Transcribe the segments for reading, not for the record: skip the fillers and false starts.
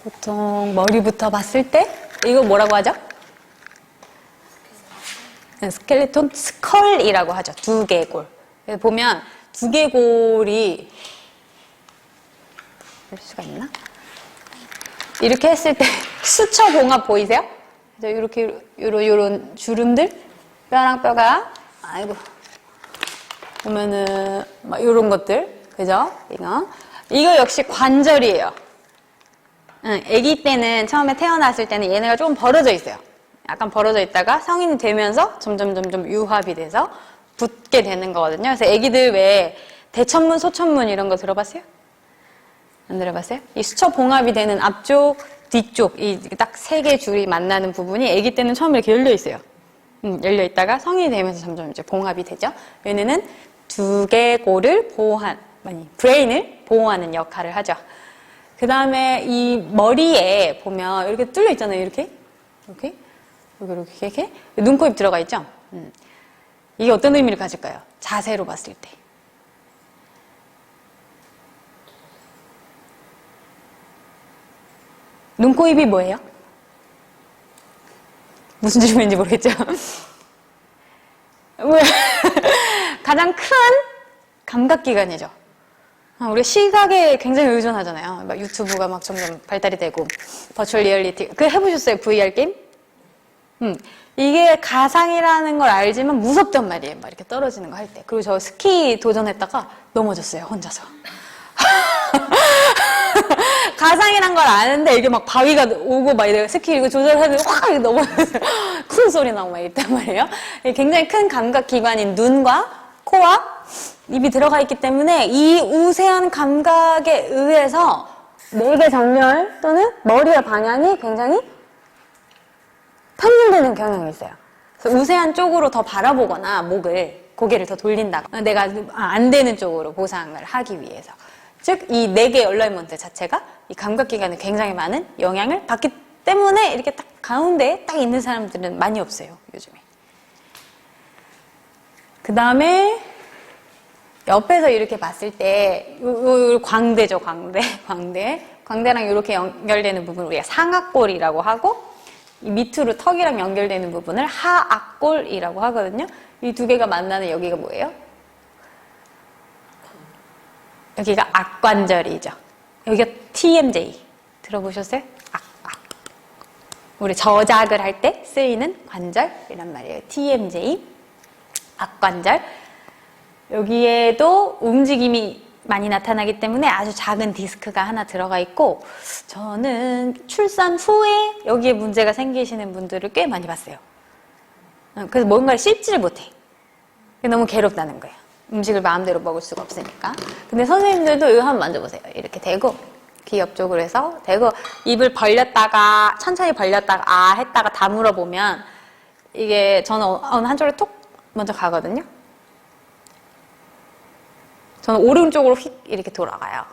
보통 머리부터 봤을 때 이거 뭐라고 하죠? 스켈레톤 스컬이라고 하죠. 두개골. 보면 두개골이 볼 수가 있나? 이렇게 했을 때 수처 봉합 보이세요? 이렇게 요런 주름들 뼈랑 뼈가 아이고 보면은 막 요런 것들 그죠? 이거 역시 관절이에요. 아기 때는 처음에 태어났을 때는 얘네가 조금 벌어져 있어요. 약간 벌어져 있다가 성인이 되면서 점점 유합이 돼서 붙게 되는 거거든요. 그래서 아기들 왜 대천문, 소천문 이런 거 들어봤어요? 안 들어봤어요? 이 수처 봉합이 되는 앞쪽, 뒤쪽 이 딱 세 개 줄이 만나는 부분이 아기 때는 처음에 이렇게 열려 있어요. 열려 있다가 성인이 되면서 점점 이제 봉합이 되죠. 얘네는 두개골을 브레인을 보호하는 역할을 하죠. 그 다음에 이 머리에 보면 이렇게 뚫려 있잖아요. 이렇게 눈, 코, 입 들어가 있죠. 이게 어떤 의미를 가질까요? 자세로 봤을 때. 눈, 코, 입이 뭐예요? 무슨 질문인지 모르겠죠? 가장 큰 감각기관이죠. 우리 시각에 굉장히 의존하잖아요. 막 유튜브가 막 점점 발달이 되고 버추얼 리얼리티 그거 해보셨어요? VR 게임? 이게 가상이라는 걸 알지만 무섭단 말이에요. 막 이렇게 떨어지는 거 할 때. 그리고 저 스키 도전했다가 넘어졌어요. 혼자서. 가상이란 걸 아는데 이게 막 바위가 오고 막 이래 스키 이거 조절하는데 확 넘어졌어요. 쿵 소리 나고 막 있단 말이에요. 굉장히 큰 감각기관인 눈과 코와 입이 들어가 있기 때문에 이 우세한 감각에 의해서 뇌의 정렬 또는 머리의 방향이 굉장히 편중되는 경향이 있어요. 그래서 우세한 쪽으로 더 바라보거나 고개를 더 돌린다거나 내가 안 되는 쪽으로 보상을 하기 위해서. 즉, 이 뇌의 얼라이먼트 자체가 이 감각기관에 굉장히 많은 영향을 받기 때문에 이렇게 딱 가운데에 딱 있는 사람들은 많이 없어요, 요즘에. 그 다음에 옆에서 이렇게 봤을 때 요 광대죠, 광대랑 이렇게 연결되는 부분을 우리가 상악골이라고 하고 이 밑으로 턱이랑 연결되는 부분을 하악골이라고 하거든요. 이 두 개가 만나는 여기가 뭐예요? 여기가 악관절이죠. 여기가 TMJ 들어보셨어요? 우리 저작을 할 때 쓰이는 관절이란 말이에요. TMJ 악관절. 여기에도 움직임이 많이 나타나기 때문에 아주 작은 디스크가 하나 들어가 있고 저는 출산 후에 여기에 문제가 생기시는 분들을 꽤 많이 봤어요. 그래서 뭔가를 씹지를 못해. 너무 괴롭다는 거예요. 음식을 마음대로 먹을 수가 없으니까. 근데 선생님들도 이거 한번 만져보세요. 이렇게 대고 귀 옆쪽으로 해서 대고 입을 벌렸다가 천천히 벌렸다가 아 했다가 다물어 보면 이게 저는 어느 한쪽으로 톡 먼저 가거든요. 저는 오른쪽으로 휙 이렇게 돌아가요.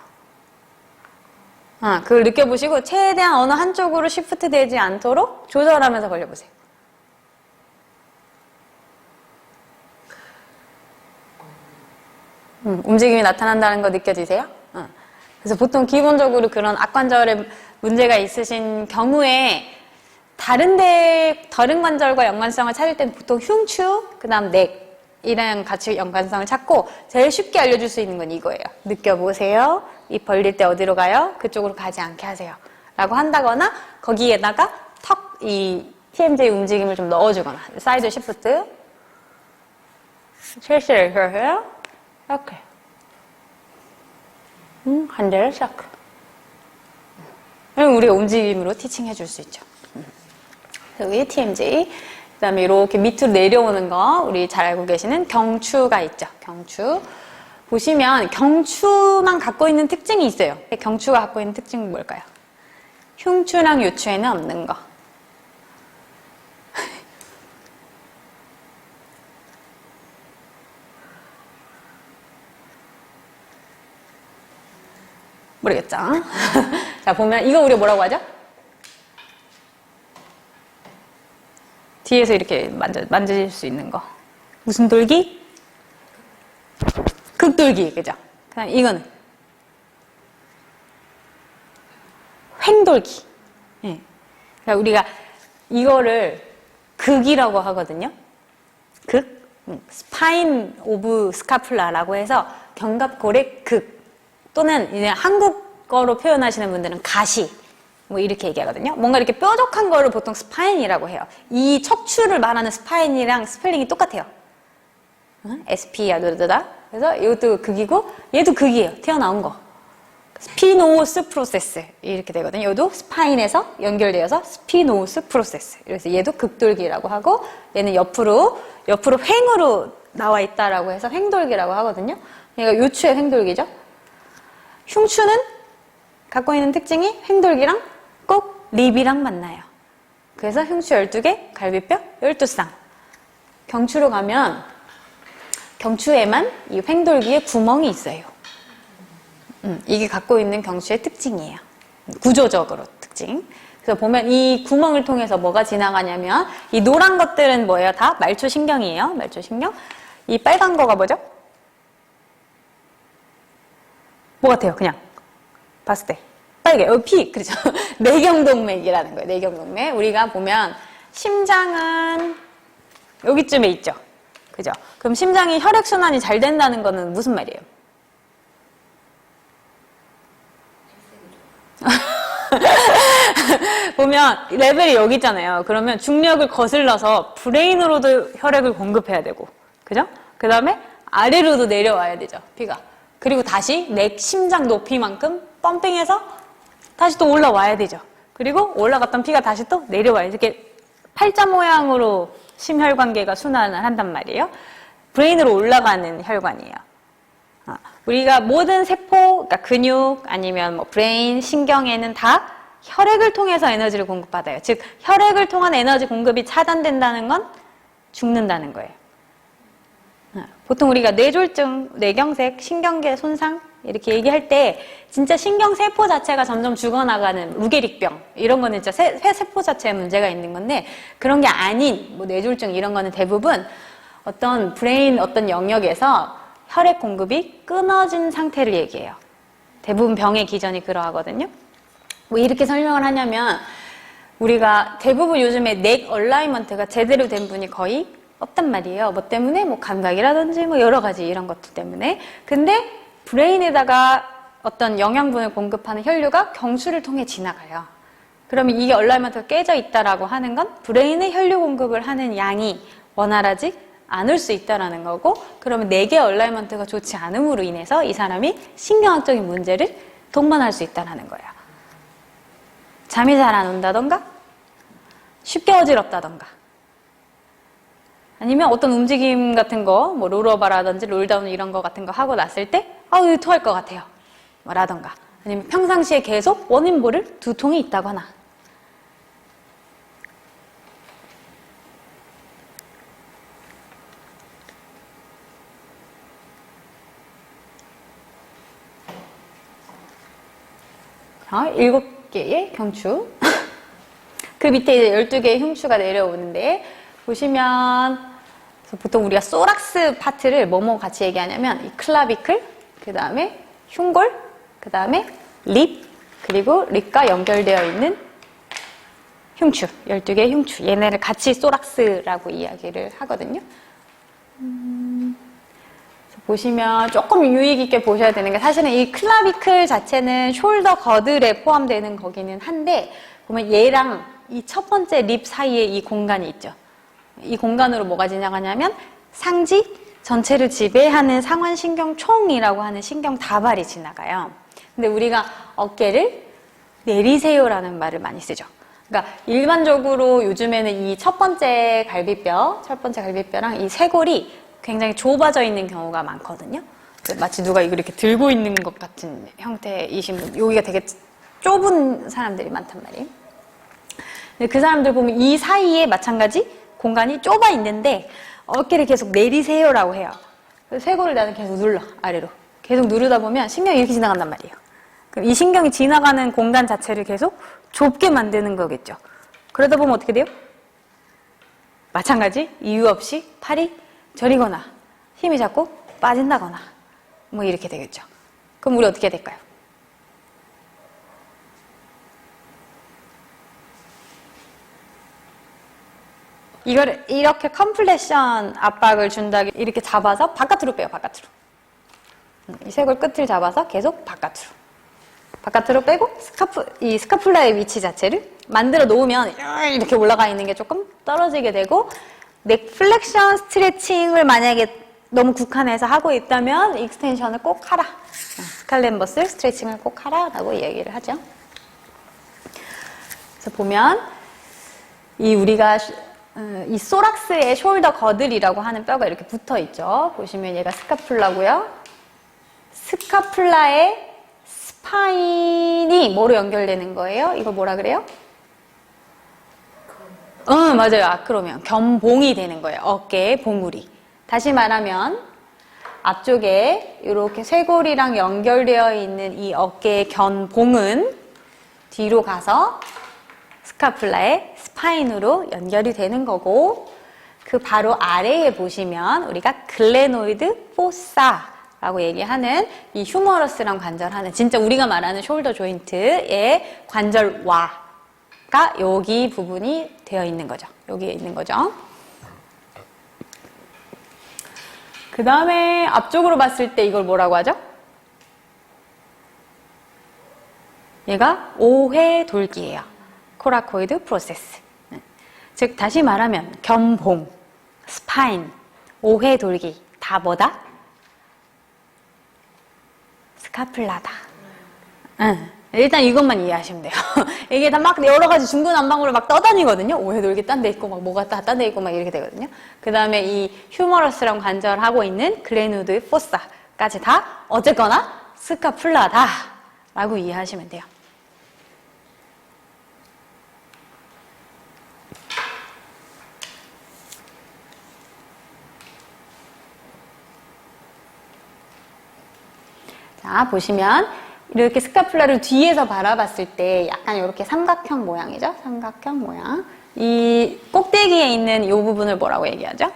그걸 느껴보시고 최대한 어느 한쪽으로 시프트 되지 않도록 조절하면서 벌려보세요. 움직임이 나타난다는 거 느껴지세요? 그래서 보통 기본적으로 그런 악관절에 문제가 있으신 경우에 다른 관절과 연관성을 찾을 때는 보통 흉추, 그 다음 넥이랑 같이 연관성을 찾고 제일 쉽게 알려줄 수 있는 건 이거예요. 느껴보세요. 입 벌릴 때 어디로 가요? 그쪽으로 가지 않게 하세요. 라고 한다거나 거기에다가 이 TMJ 움직임을 좀 넣어주거나 사이드 시프트 첼시를 해요. 이렇게 한 대를 싹 그럼 우리가 움직임으로 티칭해 줄 수 있죠. 여기 TMJ 그 다음에 이렇게 밑으로 내려오는 거 우리 잘 알고 계시는 경추가 있죠. 경추 보시면 경추만 갖고 있는 특징이 있어요. 경추가 갖고 있는 특징은 뭘까요? 흉추랑 요추에는 없는 거. 모르겠죠? 자, 보면 이거 우리가 뭐라고 하죠? 뒤에서 이렇게 만질 수 있는 거. 무슨 돌기? 극돌기, 그죠? 그냥 이거는 횡돌기. 예. 그러니까 우리가 이거를 극이라고 하거든요. 극, 스파인 오브 스카플라라고 해서 견갑골의 극, 또는 이제 한국어로 표현하시는 분들은 가시, 뭐 이렇게 얘기하거든요. 뭔가 이렇게 뾰족한 거를 보통 스파인이라고 해요. 이 척추를 말하는 스파인이랑 스펠링이 똑같아요. SP야, 노르다. 그래서 이것도 극이고 얘도 극이에요. 튀어나온 거. 스피노스 프로세스 이렇게 되거든요. 얘도 스파인에서 연결되어서 스피노스 프로세스. 그래서 얘도 극돌기라고 하고 얘는 옆으로 횡으로 나와 있다라고 해서 횡돌기라고 하거든요. 얘가 요추의 횡돌기죠. 흉추는 갖고 있는 특징이 횡돌기랑 꼭 립이랑 만나요. 그래서 흉추 12개, 갈비뼈 12쌍. 경추로 가면 경추에만 이 횡돌기에 구멍이 있어요. 이게 갖고 있는 경추의 특징이에요. 구조적으로 특징. 그래서 보면 이 구멍을 통해서 뭐가 지나가냐면 이 노란 것들은 뭐예요? 다 말초신경이에요. 말초신경. 이 빨간 거가 뭐죠? 뭐 같아요? 그냥 봤을 때 빨개. 피. 그렇죠. 내경동맥이라는 거예요. 내경동맥. 우리가 보면 심장은 여기쯤에 있죠. 그죠? 그럼 심장이 혈액순환이 잘 된다는 거는 무슨 말이에요? 보면 레벨이 여기 있잖아요. 그러면 중력을 거슬러서 브레인으로도 혈액을 공급해야 되고, 그죠? 그 다음에 아래로도 내려와야 되죠, 피가. 그리고 다시 내 심장 높이만큼 펌핑해서 다시 또 올라와야 되죠. 그리고 올라갔던 피가 다시 또 내려와요. 이렇게 팔자 모양으로 심혈관계가 순환을 한단 말이에요. 브레인으로 올라가는 혈관이에요. 우리가 모든 세포, 그러니까 근육 아니면 뭐 브레인, 신경에는 다 혈액을 통해서 에너지를 공급받아요. 즉 혈액을 통한 에너지 공급이 차단된다는 건 죽는다는 거예요. 보통 우리가 뇌졸중, 뇌경색, 신경계 손상 이렇게 얘기할 때 진짜 신경세포 자체가 점점 죽어나가는 루게릭병 이런 거는 진짜 세포 자체에 문제가 있는 건데 그런 게 아닌 뭐 뇌졸중 이런 거는 대부분 어떤 브레인 어떤 영역에서 혈액 공급이 끊어진 상태를 얘기해요. 대부분 병의 기전이 그러하거든요. 뭐 이렇게 설명을 하냐면 우리가 대부분 요즘에 넥 얼라이먼트가 제대로 된 분이 거의 없단 말이에요. 뭐 때문에? 뭐 감각이라든지 뭐 여러 가지 이런 것들 때문에. 근데 브레인에다가 어떤 영양분을 공급하는 혈류가 경추를 통해 지나가요. 그러면 이게 얼라이먼트가 깨져 있다라고 하는 건 브레인에 혈류 공급을 하는 양이 원활하지 않을 수 있다라는 거고, 그러면 뇌의 얼라이먼트가 좋지 않음으로 인해서 이 사람이 신경학적인 문제를 동반할 수 있다라는 거예요. 잠이 잘 안 온다던가, 쉽게 어지럽다던가, 아니면 어떤 움직임 같은 거, 뭐 롤오버라든지 롤다운 이런 거 같은 거 하고 났을 때 아우 토할 것 같아요. 뭐 라던가, 아니면 평상시에 계속 원인 모를 두통이 있다거나. 자, 7개의 경추. 그 밑에 이제 12개의 흉추가 내려오는데, 보시면, 보통 우리가 소락스 파트를 뭐뭐 같이 얘기하냐면, 이 클라비클, 그 다음에 흉골, 그 다음에 립, 그리고 립과 연결되어 있는 흉추, 12개의 흉추. 얘네를 같이 소락스라고 이야기를 하거든요. 보시면 조금 유의 깊게 보셔야 되는 게 사실은 이 클라비클 자체는 숄더 거들에 포함되는 거기는 한데 보면 얘랑 이 첫 번째 립 사이에 이 공간이 있죠. 이 공간으로 뭐가 지나가냐면 상지 전체를 지배하는 상완신경총이라고 하는 신경 다발이 지나가요. 근데 우리가 어깨를 내리세요라는 말을 많이 쓰죠. 그러니까 일반적으로 요즘에는 이 첫 번째 갈비뼈랑 이 쇄골이 굉장히 좁아져 있는 경우가 많거든요. 마치 누가 이걸 이렇게 들고 있는 것 같은 형태이신 분, 여기가 되게 좁은 사람들이 많단 말이에요. 근데 그 사람들 보면 이 사이에 마찬가지 공간이 좁아 있는데 어깨를 계속 내리세요라고 해요. 쇄골을 나는 계속 눌러, 아래로. 계속 누르다 보면 신경이 이렇게 지나간단 말이에요. 그럼 이 신경이 지나가는 공간 자체를 계속 좁게 만드는 거겠죠. 그러다 보면 어떻게 돼요? 마찬가지 이유 없이 팔이 저리거나 힘이 자꾸 빠진다거나 뭐 이렇게 되겠죠. 그럼 우리 어떻게 해야 될까요? 이걸 이렇게 컴플레션 압박을 준다고 이렇게 잡아서 바깥으로 빼요, 바깥으로. 이 쇄골 끝을 잡아서 계속 바깥으로 빼고 이 스카풀라의 위치 자체를 만들어 놓으면 이렇게 올라가 있는 게 조금 떨어지게 되고, 넥 플렉션 스트레칭을 만약에 너무 국한해서 하고 있다면 익스텐션을 꼭 하라. 스칼렛 머슬 스트레칭을 꼭 하라라고 얘기를 하죠. 그래서 보면 우리가 이 소락스의 숄더 거들이라고 하는 뼈가 이렇게 붙어 있죠. 보시면 얘가 스카풀라고요. 스카풀라의 스파인이 뭐로 연결되는 거예요? 이거 뭐라 그래요? 맞아요. 아크로미언. 견봉이 되는 거예요. 어깨의 봉우리. 다시 말하면 앞쪽에 이렇게 쇄골이랑 연결되어 있는 이 어깨의 견봉은 뒤로 가서 스카풀라의 스파인으로 연결이 되는 거고, 그 바로 아래에 보시면 우리가 글레노이드 포사라고 얘기하는 이 휴머러스랑 관절하는 진짜 우리가 말하는 숄더 조인트의 관절와가 여기 부분이 되어 있는 거죠. 여기에 있는 거죠. 그 다음에 앞쪽으로 봤을 때 이걸 뭐라고 하죠? 얘가 5회 돌기예요. 코라코이드 프로세스. 즉 다시 말하면 견봉, 스파인, 5회 돌기 다 뭐다? 스카플라다. 일단 이것만 이해하시면 돼요. 이게 다 막 여러 가지 중구난방으로 막 떠다니거든요. 5회 돌기 딴 데 있고 막 뭐가 딴 데 있고 막 이렇게 되거든요. 그 다음에 이 휴머러스랑 관절하고 있는 글레누드 포사까지 다 어쨌거나 스카플라다 라고 이해하시면 돼요. 자, 보시면 이렇게 스카플라를 뒤에서 바라봤을 때 약간 이렇게 삼각형 모양이죠? 삼각형 모양. 이 꼭대기에 있는 이 부분을 뭐라고 얘기하죠?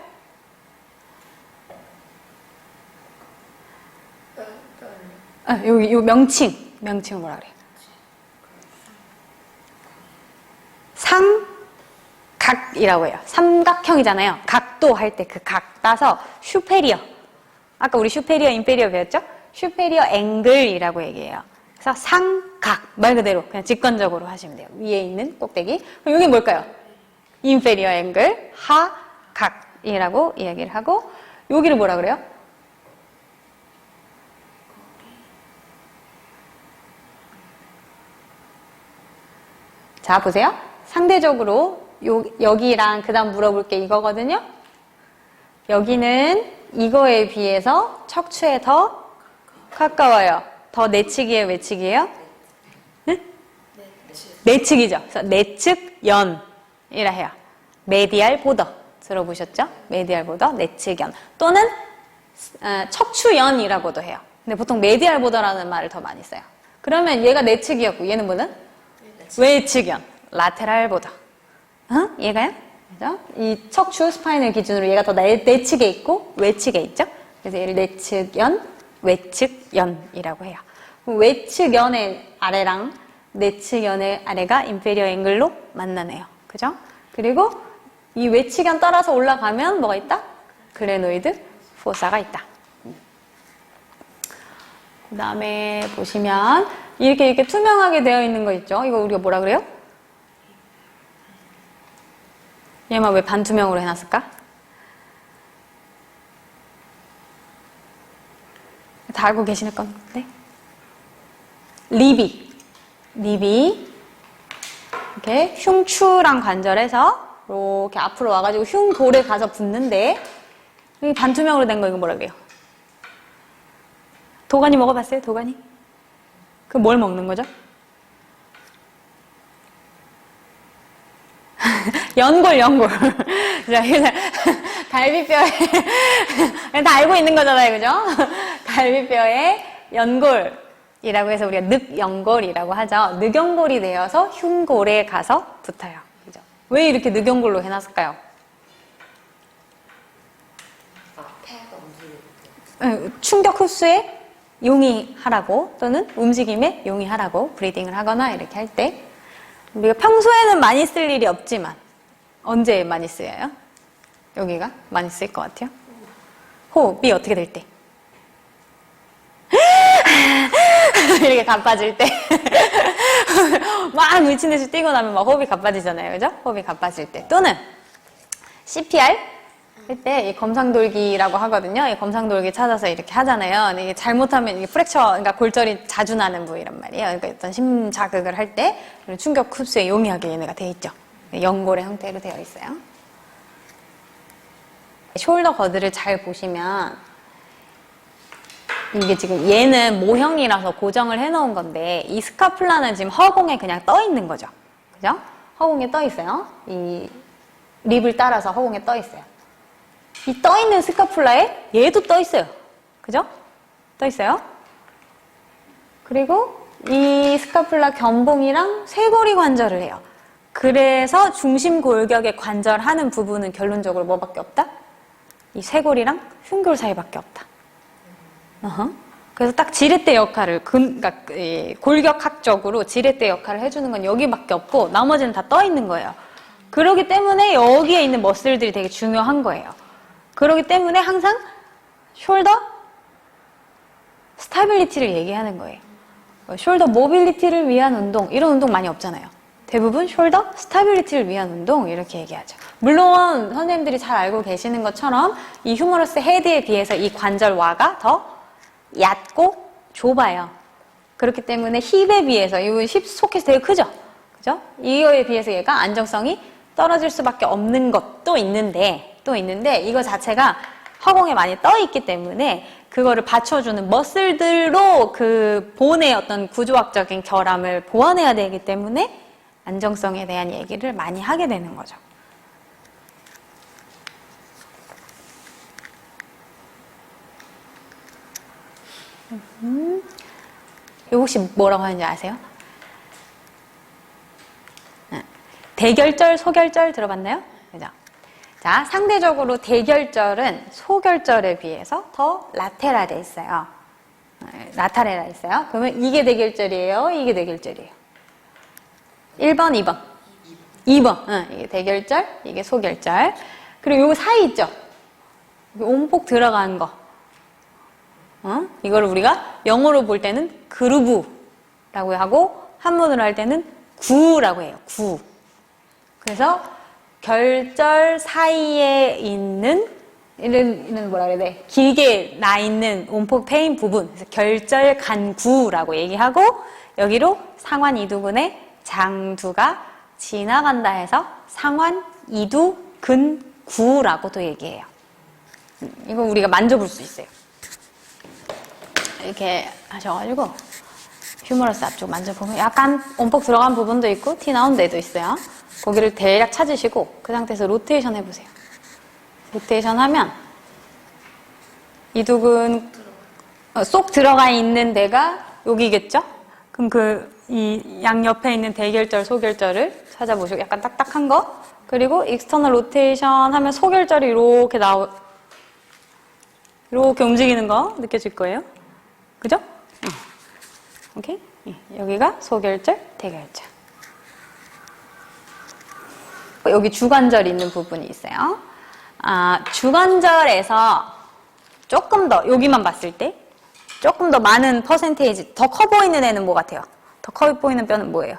요 명칭을 뭐라 그래요? 삼각이라고 해요. 삼각형이잖아요. 각도 할 때 그 각 따서 슈페리어. 아까 우리 슈페리어, 인페리어 배웠죠? 슈페리어 앵글이라고 얘기해요. 그래서 상각, 말 그대로 그냥 직관적으로 하시면 돼요. 위에 있는 꼭대기. 그럼 여기 뭘까요? 인페리어 앵글, 하각이라고 이야기를 하고, 여기를 뭐라 그래요? 자, 보세요. 상대적으로 여기랑 그 다음 물어볼 게 이거거든요. 여기는 이거에 비해서 척추에 더 가까워요. 더 내측이에요, 외측이에요? 네? 내측이죠. 그래서 내측연이라 해요. 메디알 보더 들어보셨죠? 메디알 보더, 내측연 또는 척추연이라고도 해요. 근데 보통 메디알 보더라는 말을 더 많이 써요. 그러면 얘가 내측이었고 얘는 뭐는? 외측연, 라테랄 보더. 얘가요? 그죠? 이 척추 스파인을 기준으로 얘가 더 내측에 있고 외측에 있죠? 그래서 얘를 내측연, 외측연이라고 해요. 외측연의 아래랑 내측연의 아래가 인페리어 앵글로 만나네요. 그죠? 그리고 이 외측연 따라서 올라가면 뭐가 있다? 글레노이드 포사가 있다. 그 다음에 보시면 이렇게 투명하게 되어 있는 거 있죠? 이거 우리가 뭐라 그래요? 얘만 왜 반투명으로 해놨을까? 다 알고 계시는 건데? 리비. 이렇게 흉추랑 관절에서 이렇게 앞으로 와가지고 흉골에 가서 붙는데, 여기 반투명으로 된 거 이거 뭐라 그래요? 도가니 먹어봤어요? 도가니? 그 뭘 먹는 거죠? 연골. 갈비뼈에, 다 알고 있는 거잖아요, 그죠? 갈비뼈에 연골이라고 해서 우리가 늑연골이라고 하죠. 늑연골이 되어서 흉골에 가서 붙어요. 그죠? 왜 이렇게 늑연골로 해놨을까요? 충격 흡수에 용이하라고 또는 움직임에 용이하라고 브리딩을 하거나 이렇게 할 때 우리가 평소에는 많이 쓸 일이 없지만 언제 많이 쓰여요? 여기가 많이 쓰일 것 같아요. 호흡이 어떻게 될 때? 이렇게 가빠질 때. 막 미친 듯이 뛰고 나면 막 호흡이 가빠지잖아요. 그죠? 호흡이 가빠질 때. 또는 CPR 할 때 이 검상돌기라고 하거든요. 이 검상돌기 찾아서 이렇게 하잖아요. 근데 이게 잘못하면 이게 프랙처, 그러니까 골절이 자주 나는 부위란 말이에요. 그러니까 어떤 심자극을 할 때 충격 흡수에 용이하게 얘네가 돼 있죠. 연골의 형태로 되어 있어요. 숄더 거드를 잘 보시면 이게 지금 얘는 모형이라서 고정을 해놓은 건데 이 스카플라는 지금 허공에 그냥 떠 있는 거죠. 그죠? 허공에 떠 있어요. 이 립을 따라서 허공에 떠 있어요. 이 떠 있는 스카플라에 얘도 떠 있어요. 그죠? 떠 있어요. 그리고 이 스카플라 견봉이랑 쇄골이 관절을 해요. 그래서 중심 골격에 관절하는 부분은 결론적으로 뭐밖에 없다? 이 쇄골이랑 흉골 사이밖에 없다. 그래서 딱 지렛대 역할을, 그러니까 골격학적으로 지렛대 역할을 해주는 건 여기밖에 없고 나머지는 다 떠 있는 거예요. 그렇기 때문에 여기에 있는 머슬들이 되게 중요한 거예요. 그렇기 때문에 항상 숄더 스타빌리티를 얘기하는 거예요. 숄더 모빌리티를 위한 운동, 이런 운동 많이 없잖아요. 대부분 숄더 스타빌리티를 위한 운동 이렇게 얘기하죠. 물론 선생님들이 잘 알고 계시는 것처럼 이 휴머러스 헤드에 비해서 이 관절와가 더 얕고 좁아요. 그렇기 때문에 힙에 비해서, 이 힙 소켓이 되게 크죠? 그죠? 이거에 비해서 얘가 안정성이 떨어질 수밖에 없는 것도 있는데, 이거 자체가 허공에 많이 떠 있기 때문에 그거를 받쳐주는 머슬들로 그 본의 어떤 구조학적인 결함을 보완해야 되기 때문에 안정성에 대한 얘기를 많이 하게 되는 거죠. 이거 혹시 뭐라고 하는지 아세요? 대결절, 소결절 들어봤나요? 그죠? 자, 상대적으로 대결절은 소결절에 비해서 더 라테랄에 있어요. 라테랄에 있어요. 그러면 이게 대결절이에요? 이게 대결절이에요? 1번, 2번. 2번. 이게 대결절, 이게 소결절. 그리고 요 사이 있죠? 온폭 들어간 거. 이거를 우리가 영어로 볼 때는 그루브라고 하고 한문으로 할 때는 구라고 해요. 구. 그래서 결절 사이에 있는 이런 뭐라 그래야 돼? 길게 나 있는 온폭 패인 부분. 그래서 결절 간구라고 얘기하고 여기로 상완 이두근의 장두가 지나간다 해서 상완 이두 근구라고도 얘기해요. 이거 우리가 만져볼 수 있어요. 이렇게 하셔가지고 휴머러스 앞쪽 만져보면 약간 온폭 들어간 부분도 있고 티 나온 데도 있어요. 거기를 대략 찾으시고 그 상태에서 로테이션 해보세요. 로테이션 하면 이두근 쏙 들어가 있는 데가 여기겠죠? 그럼 이 양옆에 있는 대결절, 소결절을 찾아보시고 약간 딱딱한 거 그리고 익스터널 로테이션 하면 소결절이 이렇게 이렇게 움직이는 거 느껴질 거예요. 그죠? 오케이? 여기가 소결절, 대결절. 여기 주관절 있는 부분이 있어요. 주관절에서 조금 더, 여기만 봤을 때, 조금 더 많은 퍼센테이지, 더 커 보이는 애는 뭐 같아요? 더 커 보이는 뼈는 뭐예요?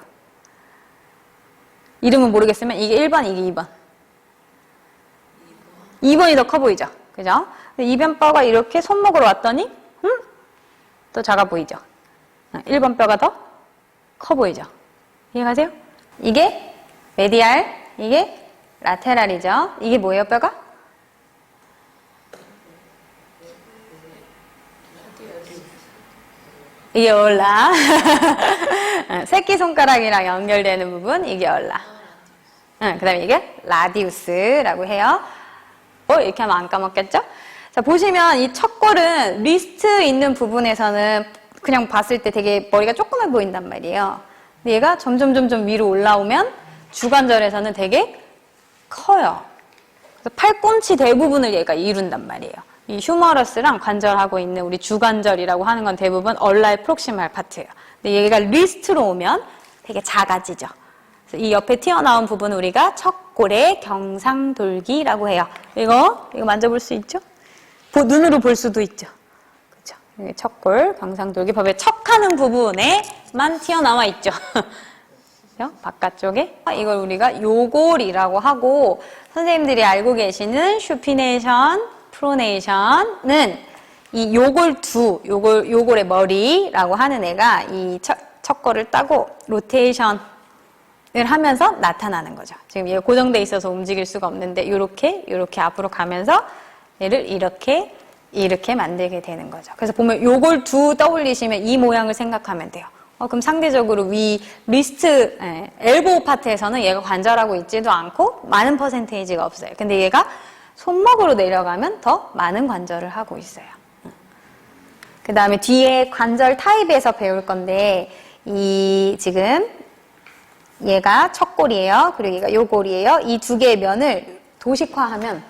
이름은 모르겠으면 이게 1번, 이게 2번. 2번이 더 커 보이죠? 그죠? 이변뼈가 이렇게 손목으로 왔더니, 또 작아 보이죠? 1번 뼈가 더 커 보이죠? 이해가세요? 이게 메디알, 이게 라테랄이죠. 이게 뭐예요, 뼈가? 이게 올라. 새끼손가락이랑 연결되는 부분, 이게 올라. 그 다음에 이게 라디우스라고 해요. 이렇게 하면 안 까먹겠죠? 자, 보시면 이 첫 골은 리스트 있는 부분에서는 그냥 봤을 때 되게 머리가 조그매 보인단 말이에요. 근데 얘가 점점 위로 올라오면 주관절에서는 되게 커요. 그래서 팔꿈치 대부분을 얘가 이룬단 말이에요. 이 휴머러스랑 관절하고 있는 우리 주관절이라고 하는 건 대부분 얼라의 프록시말 파트예요. 근데 얘가 리스트로 오면 되게 작아지죠. 그래서 이 옆에 튀어나온 부분을 우리가 척 척골의 경상돌기라고 해요. 이거 만져볼 수 있죠? 눈으로 볼 수도 있죠. 그렇죠? 여기 척골, 경상돌기, 법의 척하는 부분에만 튀어나와 있죠. 그렇죠? 바깥쪽에 이걸 우리가 요골이라고 하고, 선생님들이 알고 계시는 슈피네이션, 프로네이션은 이 요골의 머리라고 하는 애가 이 척골을 따고 로테이션을 하면서 나타나는 거죠. 지금 얘가 고정돼 있어서 움직일 수가 없는데 요렇게 앞으로 가면서 얘를 이렇게 만들게 되는 거죠. 그래서 보면 요걸 떠올리시면 이 모양을 생각하면 돼요. 그럼 상대적으로 위 리스트, 엘보우 파트에서는 얘가 관절하고 있지도 않고 많은 퍼센테이지가 없어요. 근데 얘가 손목으로 내려가면 더 많은 관절을 하고 있어요. 그 다음에 뒤에 관절 타입에서 배울 건데, 지금 얘가 척골이에요. 그리고 얘가 요골이에요. 이 두 개의 면을 도식화하면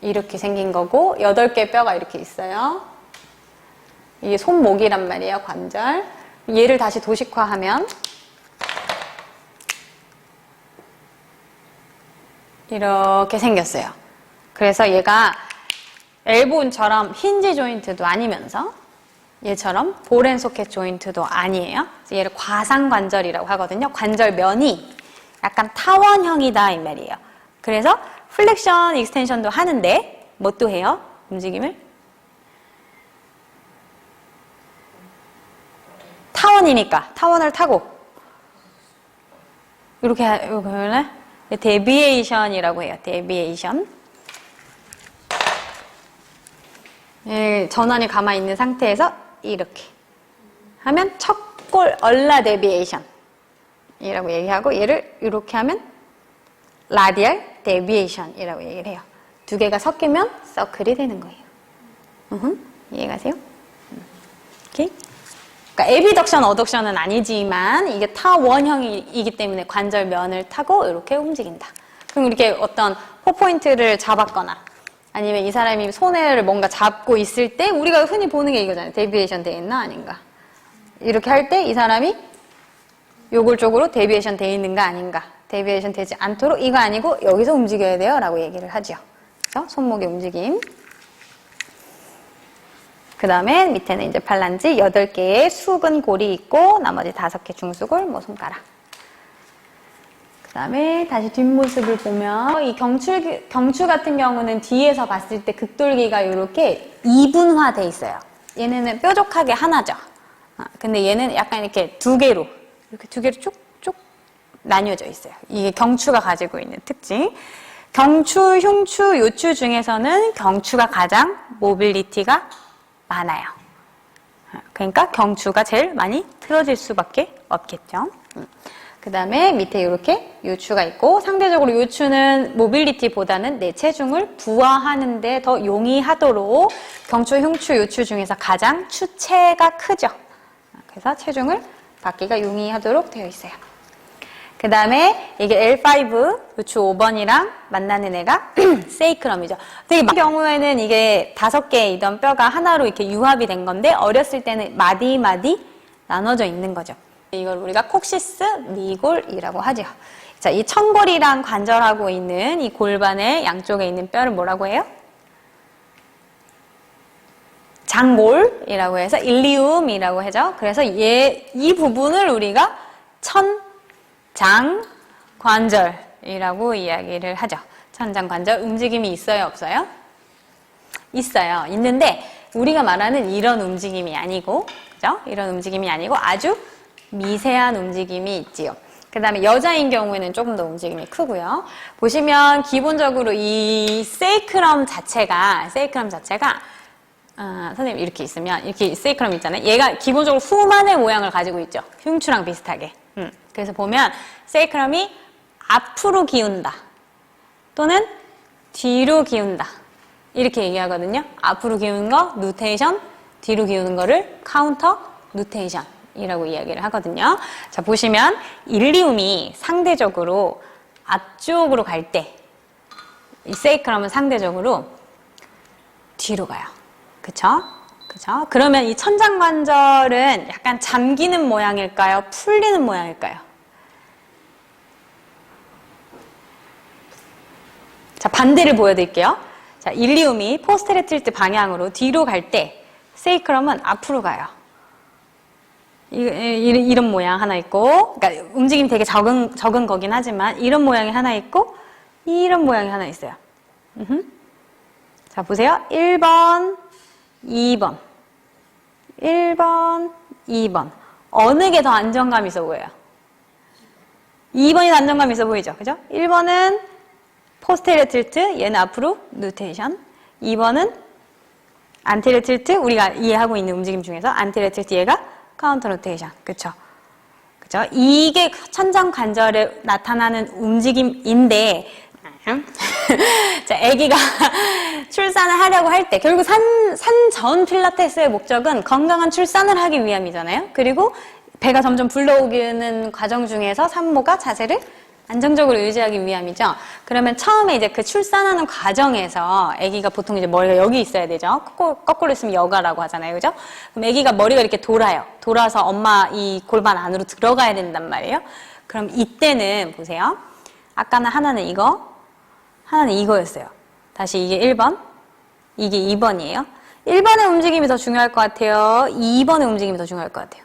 이렇게 생긴 거고, 8개의 뼈가 이렇게 있어요. 이게 손목이란 말이에요, 관절. 얘를 다시 도식화하면 이렇게 생겼어요. 그래서 얘가 엘본처럼 힌지 조인트도 아니면서 얘처럼 볼앤소켓 조인트도 아니에요. 그래서 얘를 과상관절이라고 하거든요. 관절면이 약간 타원형이다 이 말이에요. 그래서 플렉션, 익스텐션도 하는데 뭣도 해요? 움직임을? 타원이니까 타원을 타고 이렇게 하면 데비에이션이라고 해요. 데비에이션. 전환이 가만히 있는 상태에서 이렇게 하면 척골 얼라 데비에이션 이라고 얘기하고, 얘를 이렇게 하면 라디얼 데비에이션이라고 얘기를 해요. 두 개가 섞이면 서클이 되는 거예요. 이해가세요? 오케이? 그러니까 에비덕션, 어덕션은 아니지만 이게 타원형이기 때문에 관절면을 타고 이렇게 움직인다. 그럼 이렇게 어떤 포포인트를 잡았거나 아니면 이 사람이 손을 뭔가 잡고 있을 때 우리가 흔히 보는 게 이거잖아요. 데비에이션 돼 있나 아닌가. 이렇게 할 때 이 사람이 요골 쪽으로 데비에이션 돼 있는가 아닌가. 데비에이션 되지 않도록 이거 아니고 여기서 움직여야 돼요 라고 얘기를 하죠. 그래서 손목의 움직임. 그 다음에 밑에는 이제 팔란지 8개의 수근 골이 있고 나머지 5개 중수골, 손가락. 그 다음에 다시 뒷모습을 보면 이 경추 같은 경우는 뒤에서 봤을 때 극돌기가 이렇게 이분화돼 있어요. 얘네는 뾰족하게 하나죠. 근데 얘는 약간 이렇게 두 개로 쭉쭉 나뉘어져 있어요. 이게 경추가 가지고 있는 특징. 경추, 흉추, 요추 중에서는 경추가 가장 모빌리티가 많아요. 그러니까 경추가 제일 많이 틀어질 수밖에 없겠죠. 그 다음에 밑에 이렇게 요추가 있고, 상대적으로 요추는 모빌리티보다는 내 체중을 부하하는 데 더 용이하도록 경추, 흉추, 요추 중에서 가장 추체가 크죠. 그래서 체중을 받기가 용이하도록 되어 있어요. 그 다음에 이게 L5, 요추 5번이랑 만나는 애가 세이크럼이죠. 되게 많은 경우에는 이게 5개이던 뼈가 하나로 이렇게 융합이 된 건데, 어렸을 때는 마디 나눠져 있는 거죠. 이걸 우리가 콕시스 미골이라고 하죠. 자, 이 청골이랑 관절하고 있는 이 골반의 양쪽에 있는 뼈를 뭐라고 해요? 장골이라고 해서 일리움이라고 하죠. 그래서 이 부분을 우리가 천장관절이라고 이야기를 하죠. 천장관절 움직임이 있어요, 없어요? 있어요. 있는데 우리가 말하는 이런 움직임이 아니고, 그죠? 이런 움직임이 아니고 아주 미세한 움직임이 있지요. 그 다음에 여자인 경우에는 조금 더 움직임이 크고요. 보시면 기본적으로 이 세이크럼 자체가 선생님 이렇게 있으면 이렇게 세이크럼 있잖아요. 얘가 기본적으로 후만의 모양을 가지고 있죠. 흉추랑 비슷하게. 그래서 보면 세이크럼이 앞으로 기운다 또는 뒤로 기운다 이렇게 얘기하거든요. 앞으로 기우는 거 누테이션, 뒤로 기우는 거를 카운터 누테이션 이라고 이야기를 하거든요. 자, 보시면 일리움이 상대적으로 앞쪽으로 갈 때 이 세이크럼은 상대적으로 뒤로 가요. 그쵸? 그러면 이 천장관절은 약간 잠기는 모양일까요? 풀리는 모양일까요? 자, 반대를 보여드릴게요. 자, 일리움이 포스테레 틸트 방향으로 뒤로 갈 때 세이크럼은 앞으로 가요. 이런 모양 하나 있고, 그러니까 움직임이 되게 적은 거긴 하지만 이런 모양이 하나 있고 이런 모양이 하나 있어요. 자, 보세요. 1번, 2번. 1번, 2번. 어느 게 더 안정감 있어 보여요? 2번이 더 안정감 있어 보이죠? 그죠? 1번은 포스테리어 틸트, 얘는 앞으로 누테이션. 2번은 안테리어 틸트, 우리가 이해하고 있는 움직임 중에서 안테리어 틸트, 얘가 카운터 로테이션. 그쵸? 그죠? 이게 천장 관절에 나타나는 움직임인데, 자, 아기가 출산을 하려고 할 때, 결국 산전 필라테스의 목적은 건강한 출산을 하기 위함이잖아요. 그리고 배가 점점 불러오기는 과정 중에서 산모가 자세를 안정적으로 유지하기 위함이죠. 그러면 처음에 이제 그 출산하는 과정에서 아기가 보통 이제 머리가 여기 있어야 되죠. 거꾸로 있으면 여가라고 하잖아요. 그죠? 그럼 아기가 머리가 이렇게 돌아요. 돌아서 엄마 이 골반 안으로 들어가야 된단 말이에요. 그럼 이때는 보세요. 아까는 하나는 이거, 하나는 이거였어요. 다시 이게 1번, 이게 2번이에요. 1번의 움직임이 더 중요할 것 같아요? 2번의 움직임이 더 중요할 것 같아요?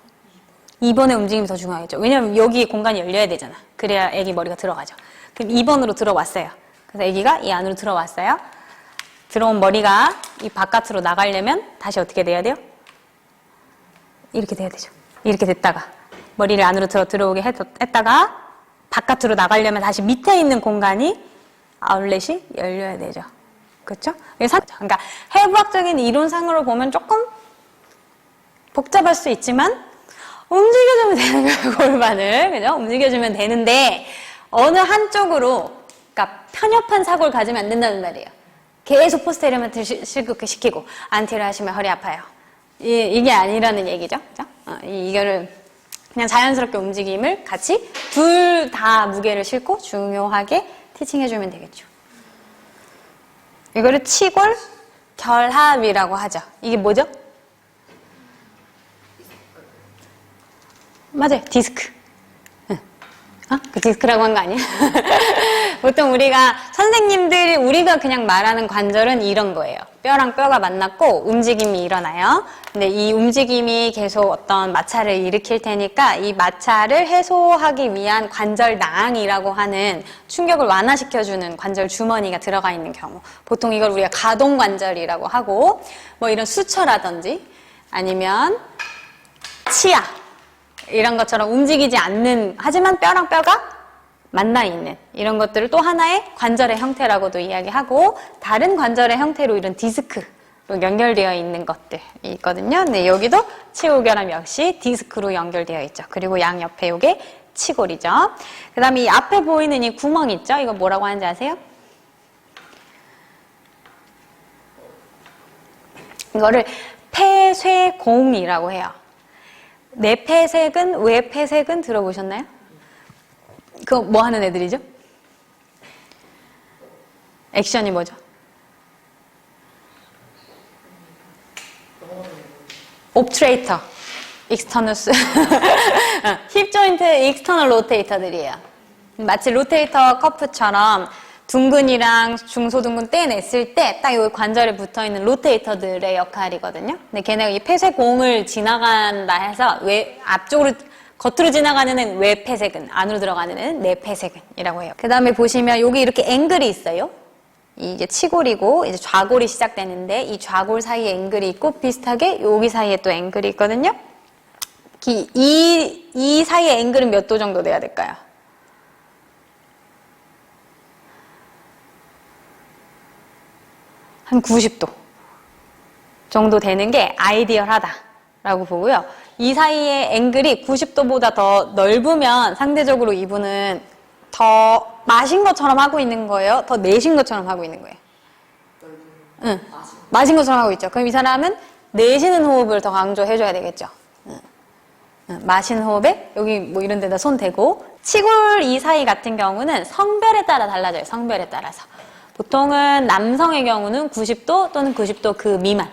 2번의 움직임이 더 중요하겠죠. 왜냐면 여기 공간이 열려야 되잖아. 그래야 아기 머리가 들어가죠. 그럼 2번으로 들어왔어요. 그래서 아기가 이 안으로 들어왔어요. 들어온 머리가 이 바깥으로 나가려면 다시 어떻게 돼야 돼요? 이렇게 돼야 되죠. 이렇게 됐다가 머리를 안으로 들어오게 했다가 바깥으로 나가려면 다시 밑에 있는 공간이 아울렛이 열려야 되죠. 그렇죠? 그러니까 해부학적인 이론상으로 보면 조금 복잡할 수 있지만 움직여주면 되는 거예요, 골반을. 그죠? 움직여주면 되는데 어느 한쪽으로, 그러니까 편협한 사고를 가지면 안 된다는 말이에요. 계속 포스테리어만 시키고 안테리어 하시면 허리 아파요. 이게 아니라는 얘기죠. 그죠? 이거를 그냥 자연스럽게 움직임을 같이 둘 다 무게를 싣고 중요하게 티칭해주면 되겠죠. 이거를 치골 결합이라고 하죠. 이게 뭐죠? 맞아요. 디스크. 그 디스크라고 한 거 아니야? 보통 선생님들이 우리가 그냥 말하는 관절은 이런 거예요. 뼈랑 뼈가 만났고 움직임이 일어나요. 근데 이 움직임이 계속 어떤 마찰을 일으킬 테니까 이 마찰을 해소하기 위한 관절낭이라고 하는 충격을 완화시켜주는 관절 주머니가 들어가 있는 경우. 보통 이걸 우리가 가동관절이라고 하고, 뭐 이런 수처라든지 아니면 치아. 이런 것처럼 움직이지 않는, 하지만 뼈랑 뼈가 만나 있는 이런 것들을 또 하나의 관절의 형태라고도 이야기하고, 다른 관절의 형태로 이런 디스크로 연결되어 있는 것들이 있거든요. 근데 여기도 치골결함 역시 디스크로 연결되어 있죠. 그리고 양옆에 이게 치골이죠. 그 다음에 이 앞에 보이는 이 구멍 있죠? 이거 뭐라고 하는지 아세요? 이거를 폐쇄공이라고 해요. 내폐색은, 외폐색은 들어보셨나요? 그거 뭐 하는 애들이죠? 액션이 뭐죠? 옵트레이터, 익스터너스, 힙 조인트 익스터널 로테이터들이에요. 마치 로테이터 커프처럼 둥근이랑 중소둥근 떼냈을 때 딱 여기 관절에 붙어있는 로테이터들의 역할이거든요. 근데 걔네가 이 폐쇄공을 지나간다 해서 앞쪽으로 겉으로 지나가는 애는 외폐쇄근, 안으로 들어가는 애는 내폐쇄근이라고 해요. 그 다음에 보시면 여기 이렇게 앵글이 있어요. 이게 치골이고 이제 좌골이 시작되는데 이 좌골 사이에 앵글이 있고 비슷하게 여기 사이에 또 앵글이 있거든요. 이 사이에 앵글은 몇 도 정도 돼야 될까요? 한 90도 정도 되는 게 아이디얼하다라고 보고요. 이 사이의 앵글이 90도보다 더 넓으면 상대적으로 이분은 더 마신 것처럼 하고 있는 거예요? 더 내신 것처럼 하고 있는 거예요? 응, 마신 것처럼 하고 있죠. 그럼 이 사람은 내쉬는 호흡을 더 강조해줘야 되겠죠. 마시는 호흡에 여기 뭐 이런 데다 손 대고, 치골 이 사이 같은 경우는 성별에 따라 달라져요. 성별에 따라서. 보통은 남성의 경우는 90도 또는 90도 그 미만,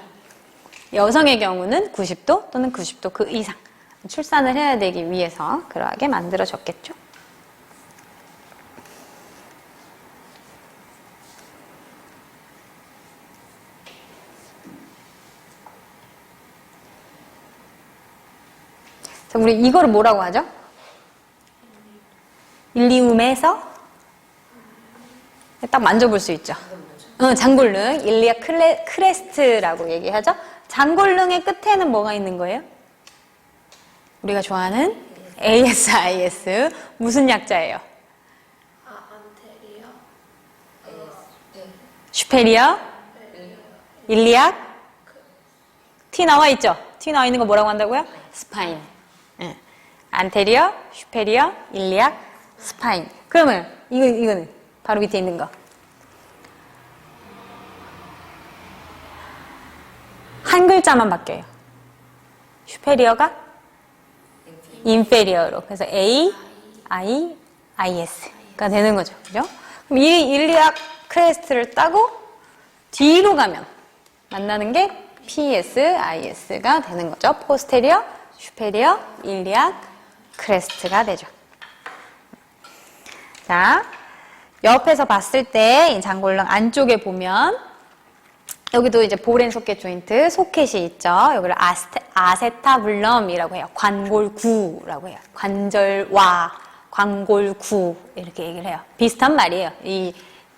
여성의 경우는 90도 또는 90도 그 이상. 출산을 해야 되기 위해서 그러하게 만들어졌겠죠. 그래서 우리 이거를 뭐라고 하죠? 일리움에서 딱 만져볼 수 있죠. 장골릉, 일리아 크레스트라고 얘기하죠. 장골릉의 끝에는 뭐가 있는 거예요? 우리가 좋아하는 ASIS. 무슨 약자예요? 안테리어. 슈페리어, 일리악, T 나와 있죠? T 나와 있는 거 뭐라고 한다고요? 스파인. 안테리어, 슈페리어, 일리악, 스파인. 그러면 이거는 바로 밑에 있는 거. 한 글자만 바뀌어요. 슈페리어가 인페리어로. 그래서 A, I, IS가 되는 거죠. 그죠? 그럼 이 일리악 크레스트를 따고 뒤로 가면 만나는 게 PS, IS가 되는 거죠. 포스테리어, 슈페리어, 일리악 크레스트가 되죠. 자, 옆에서 봤을 때 이 장골릉 안쪽에 보면 여기도 이제 볼앤 소켓 조인트, 소켓이 있죠. 여기를 아세타블럼이라고 해요. 관골구라고 해요. 관절와, 관골구 이렇게 얘기를 해요. 비슷한 말이에요. 이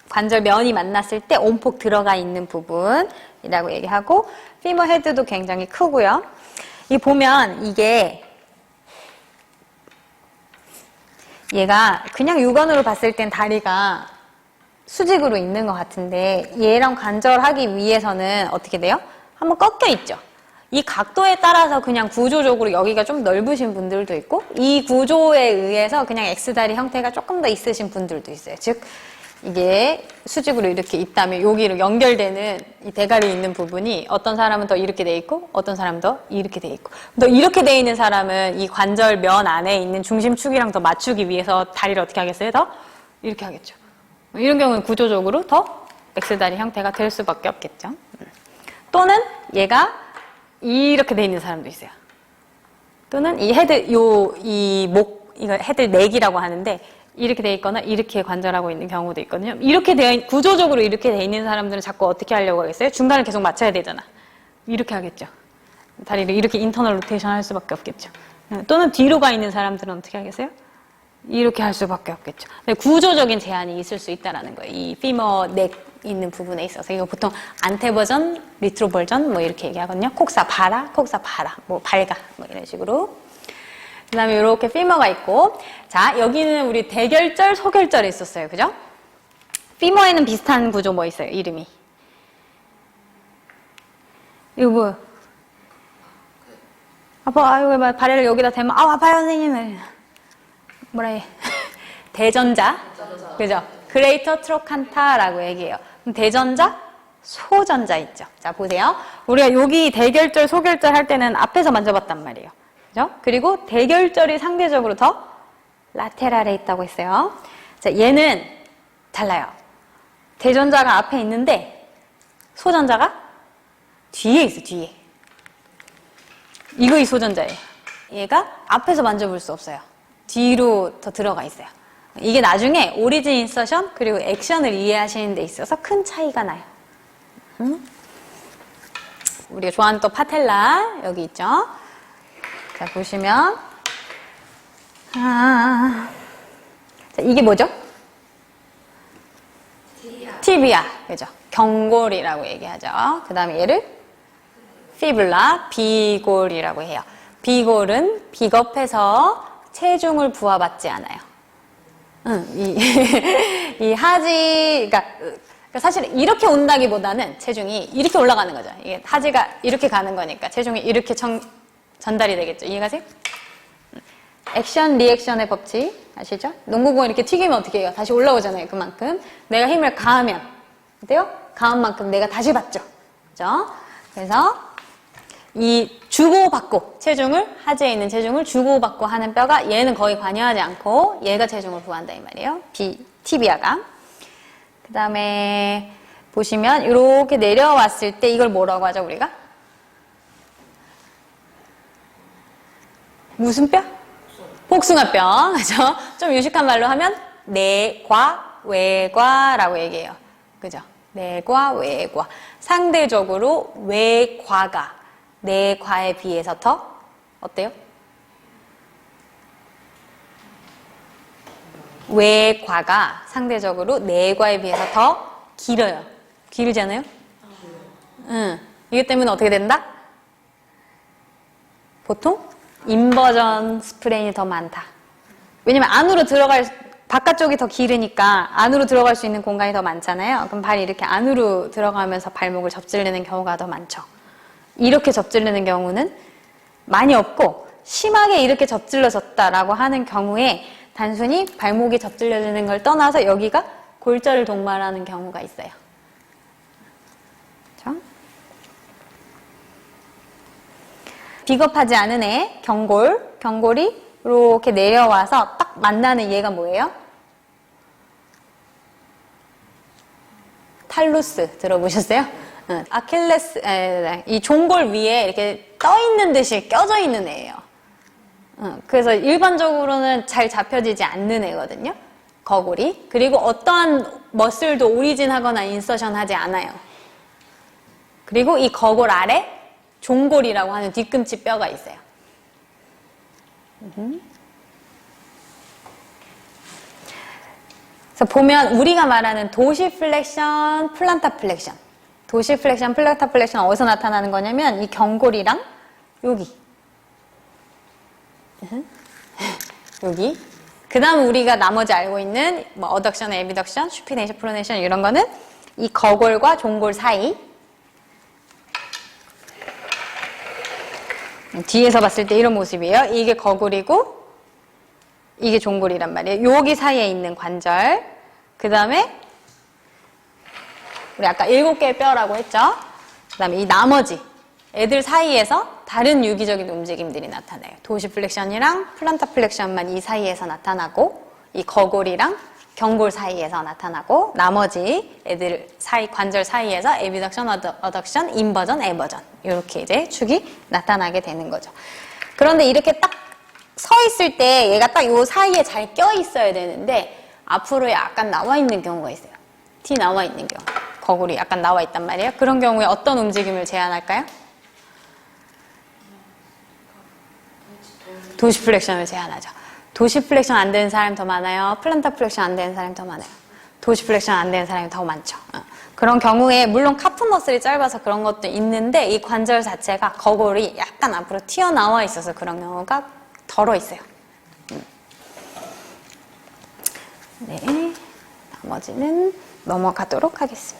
관절면이 만났을 때 온폭 들어가 있는 부분이라고 얘기하고 피머 헤드도 굉장히 크고요. 이 보면 이게 얘가 그냥 육안으로 봤을 땐 다리가 수직으로 있는 것 같은데 얘랑 관절하기 위해서는 어떻게 돼요? 한번 꺾여 있죠. 이 각도에 따라서 그냥 구조적으로 여기가 좀 넓으신 분들도 있고 이 구조에 의해서 그냥 X다리 형태가 조금 더 있으신 분들도 있어요. 즉 이게 수직으로 이렇게 있다면 여기로 연결되는 이 대가리 있는 부분이 어떤 사람은 더 이렇게 돼 있고 어떤 사람은 더 이렇게 돼 있고 더 이렇게 돼 있는 사람은 이 관절면 안에 있는 중심축이랑 더 맞추기 위해서 다리를 어떻게 하겠어요? 더 이렇게 하겠죠. 이런 경우는 구조적으로 더 X다리 형태가 될 수밖에 없겠죠. 또는 얘가 이렇게 돼 있는 사람도 있어요. 또는 이 헤드, 이걸 헤드 넥이라고 하는데 이렇게 돼 있거나 이렇게 관절하고 있는 경우도 있거든요. 구조적으로 이렇게 돼 있는 사람들은 자꾸 어떻게 하려고 하겠어요? 중간을 계속 맞춰야 되잖아. 이렇게 하겠죠. 다리를 이렇게 인터널 로테이션 할 수밖에 없겠죠. 또는 뒤로 가 있는 사람들은 어떻게 하겠어요? 이렇게 할 수밖에 없겠죠. 구조적인 제한이 있을 수 있다는 거예요. 이 피머 넥 있는 부분에 있어서. 이거 보통 안테 버전, 리트로 버전 뭐 이렇게 얘기하거든요. 콕사 봐라, 뭐 밝아, 뭐 이런 식으로. 그 다음에 이렇게 피머가 있고, 자, 여기는 우리 대결절, 소결절이 있었어요. 그죠? 피머에는 비슷한 구조 뭐 있어요? 이름이. 이거 뭐야? 아빠, 이거 발을 여기다 대면, 아파요, 선생님. 뭐라 해? 대전자. 그죠? 그레이터 트로칸타라고 얘기해요. 대전자, 소전자 있죠. 자, 보세요. 우리가 여기 대결절, 소결절 할 때는 앞에서 만져봤단 말이에요. 그죠? 그리고 대결절이 상대적으로 더 라테랄에 있다고 했어요. 자, 얘는 달라요. 대전자가 앞에 있는데 소전자가 뒤에 있어, 뒤에. 이거 소전자예요. 얘가 앞에서 만져볼 수 없어요. 뒤로 더 들어가 있어요. 이게 나중에 오리진 인서션 그리고 액션을 이해하시는 데 있어서 큰 차이가 나요. 우리가 좋아하는 또 파텔라 여기 있죠. 자, 보시면 자, 이게 뭐죠? 티비아, 그죠? 경골이라고 얘기하죠. 그 다음에 얘를 피블라, 비골이라고 해요. 비골은 비겁해서 체중을 부하받지 않아요. 이 하지, 그러니까 사실 이렇게 온다기보다는 체중이 이렇게 올라가는 거죠. 이게 하지가 이렇게 가는 거니까 체중이 이렇게 전달이 되겠죠. 이해가세요? 액션, 리액션의 법칙 아시죠? 농구공 이렇게 튀기면 어떻게 해요? 다시 올라오잖아요. 그만큼 내가 힘을 가하면 어때요? 가한 만큼 내가 다시 받죠. 그죠? 그래서 이 주고받고 체중을 하지에 있는 체중을 주고받고 하는 뼈가 얘는 거의 관여하지 않고 얘가 체중을 부한다 이 말이에요. 티비아가. 그 다음에 보시면 이렇게 내려왔을 때 이걸 뭐라고 하죠 우리가? 무슨 뼈? 복숭아뼈. 그죠? 좀 유식한 말로 하면 내과, 외과라고 얘기해요. 그죠? 내과, 외과. 상대적으로 외과가 내과에 비해서 더 어때요? 외과가 상대적으로 내과에 비해서 더 길어요. 길지 않아요? 응. 이것 때문에 어떻게 된다? 보통 인버전 스프레인이 더 많다. 왜냐면 안으로 바깥쪽이 더 길으니까 안으로 들어갈 수 있는 공간이 더 많잖아요. 그럼 발이 이렇게 안으로 들어가면서 발목을 접질리는 경우가 더 많죠. 이렇게 접질리는 경우는 많이 없고, 심하게 이렇게 접질러졌다라고 하는 경우에 단순히 발목이 접질려지는 걸 떠나서 여기가 골절을 동반하는 경우가 있어요. 그렇죠? 비겁하지 않은 애, 경골이 이렇게 내려와서 딱 만나는 얘가 뭐예요? 탈루스 들어보셨어요? 아킬레스, 이 종골 위에 이렇게 떠 있는 듯이 껴져 있는 애예요. 그래서 일반적으로는 잘 잡혀지지 않는 애거든요. 거골이. 그리고 어떠한 머슬도 오리진하거나 인서션하지 않아요. 그리고 이 거골 아래 종골이라고 하는 뒤꿈치 뼈가 있어요. 그래서 보면 우리가 말하는 도시플렉션, 플란타플렉션. 도시플렉션, 플란타플렉션 어디서 나타나는 거냐면 이 경골이랑 여기. 그 다음 우리가 나머지 알고 있는 뭐 어덕션, 에비덕션, 슈피네이션, 프로네이션 이런 거는 이 거골과 종골 사이. 뒤에서 봤을 때 이런 모습이에요. 이게 거골이고 이게 종골이란 말이에요. 여기 사이에 있는 관절. 그 다음에 우리 아까 7개의 뼈라고 했죠. 그 다음에 이 나머지 애들 사이에서 다른 유기적인 움직임들이 나타나요. 도시플렉션이랑 플란타플렉션만 이 사이에서 나타나고 이 거골이랑 경골 사이에서 나타나고 나머지 애들 사이 관절 사이에서 에비덕션, 어덕션, 인버전, 에버전 이렇게 이제 축이 나타나게 되는 거죠. 그런데 이렇게 딱 서 있을 때 얘가 딱 요 사이에 잘 껴 있어야 되는데 앞으로 약간 나와 있는 경우가 있어요. T 나와 있는 경우. 거골이 약간 나와 있단 말이에요. 그런 경우에 어떤 움직임을 제한할까요? 도시플렉션을 제한하죠. 도시플렉션 안 되는 사람이 더 많아요? 플란타플렉션 안 되는 사람이 더 많아요? 도시플렉션 안 되는 사람이 더 많죠. 그런 경우에 물론 카프 머슬이 짧아서 그런 것도 있는데 이 관절 자체가 거골이 약간 앞으로 튀어나와 있어서 그런 경우가 덜어 있어요. 네, 나머지는 넘어가도록 하겠습니다.